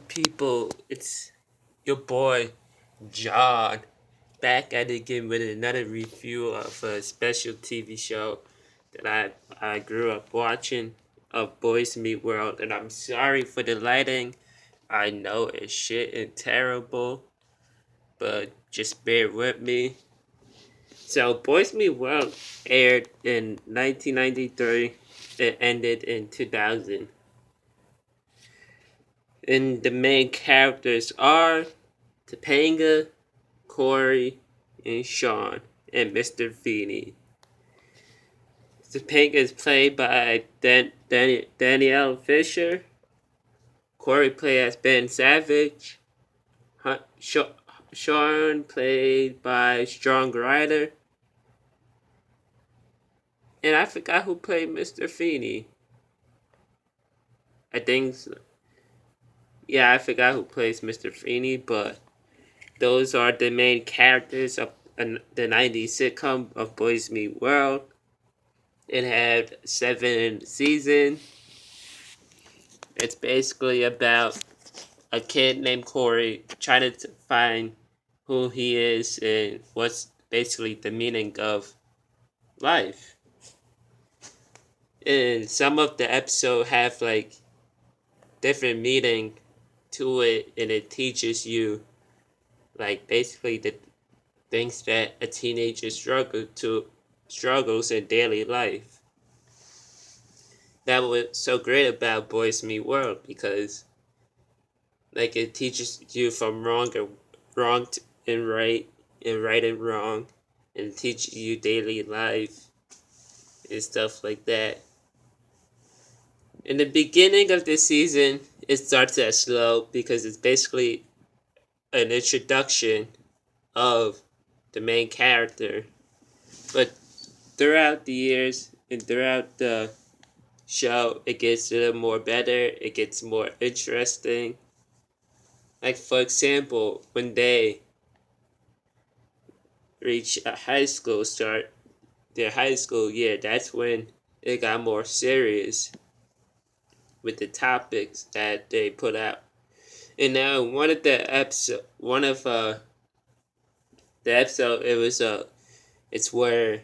People, it's your boy John back at it again with another review of a special TV show that I grew up watching of Boys Meet World, and I'm sorry for the lighting. I know it's shit and terrible, but just bear with me. So Boys Meet World aired in 1993. It ended in 2000. And the main characters are Topanga, Corey, and Sean, and Mr. Feeney. Topanga is played by Danielle Fisher. Corey played as Ben Savage. Sean played by Strong Rider. And I forgot who played Mr. Feeney. I think, yeah, I forgot who plays Mr. Feeney, but those are the main characters of the 90s sitcom of Boys Meet World. It had 7 seasons. It's basically about a kid named Corey trying to find who he is and what's basically the meaning of life. And some of the episodes have like different meaning to it, and it teaches you like basically the things that a teenager struggles in daily life. That was so great about Boys Meet World because like it teaches you from wrong and right and wrong, and it teaches you daily life and stuff like that. In the beginning of this season, it starts as slow because it's basically an introduction of the main character. But throughout the years and throughout the show, it gets a little more better, it gets more interesting. Like, for example, when they reach a start their high school year, that's when it got more serious with the topics that they put out. And now one of the episode, it's where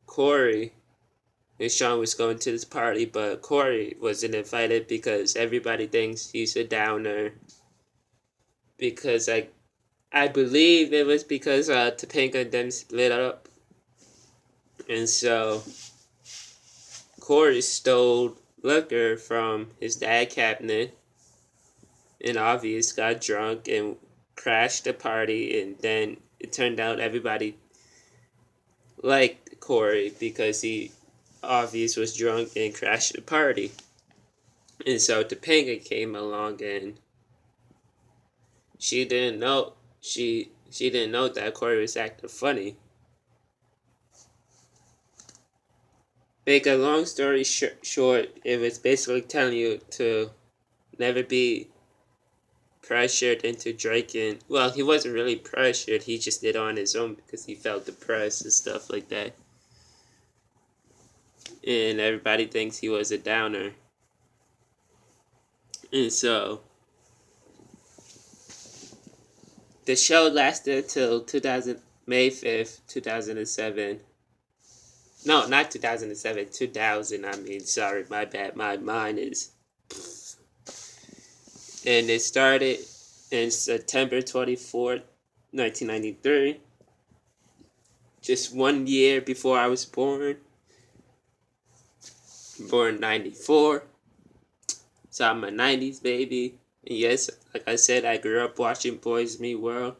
Corey and Sean was going to this party, but Corey wasn't invited because everybody thinks he's a downer. Because I believe it was because Topanga and them split up, and so Corey stole liquor from his dad cabinet, and obvious got drunk and crashed the party, and then it turned out everybody liked Corey because he obvious was drunk and crashed the party. And so Topanga came along, and she didn't know she didn't know that Corey was acting funny. Make a long story short, it was basically telling you to never be pressured into drinking. Well, he wasn't really pressured, he just did it on his own because he felt depressed and stuff like that. And everybody thinks he was a downer. And so the show lasted till May 5th, 2007. No, not 2007, 2000. I mean, sorry, my bad. My mind is. And it started in September 24th, 1993. Just 1 year before I was born. Born in 94. So I'm a 90s baby. And yes, like I said, I grew up watching Boys Meet World.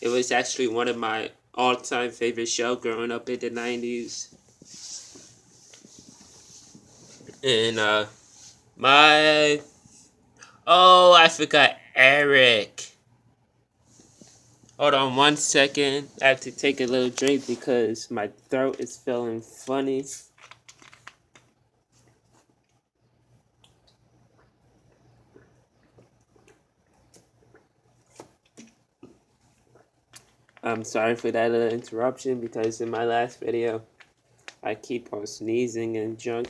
It was actually one of my all-time favorite shows growing up in the 90s. And I forgot Eric. Hold on 1 second. I have to take a little drink because my throat is feeling funny. I'm sorry for that little interruption because in my last video, I keep on sneezing and junk.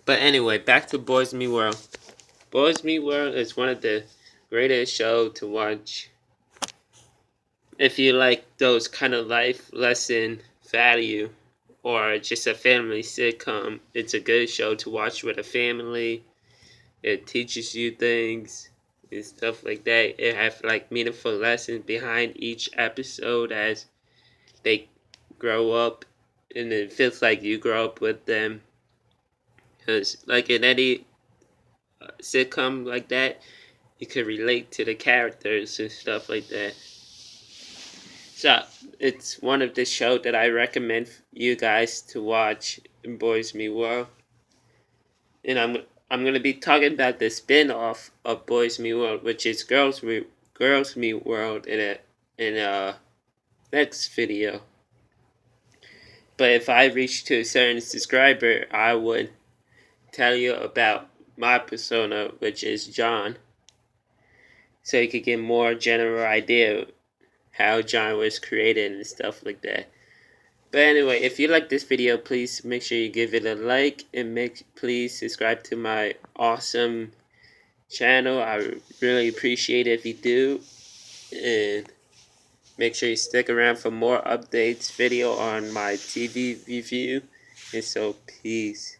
But anyway, back to Boys Meet World. Boys Meet World is one of the greatest shows to watch if you like those kind of life lesson value or just a family sitcom. It's a good show to watch with a family. It teaches you things and stuff like that. It has like meaningful lessons behind each episode as they grow up, and it feels like you grow up with them. Because like in any sitcom like that, you can relate to the characters and stuff like that. So it's one of the shows that I recommend you guys to watch in Boys Meet World. And I'm gonna be talking about the spin-off of Boys Meet World, which is Girls Meet World in a next video. But if I reach to a certain subscriber, I would tell you about my persona, which is John, so you could get more general idea how John was created and stuff like that. But anyway, if you like this video, please make sure you give it a like and please subscribe to my awesome channel. I really appreciate it if you do, and make sure you stick around for more updates video on my TV review. And so peace.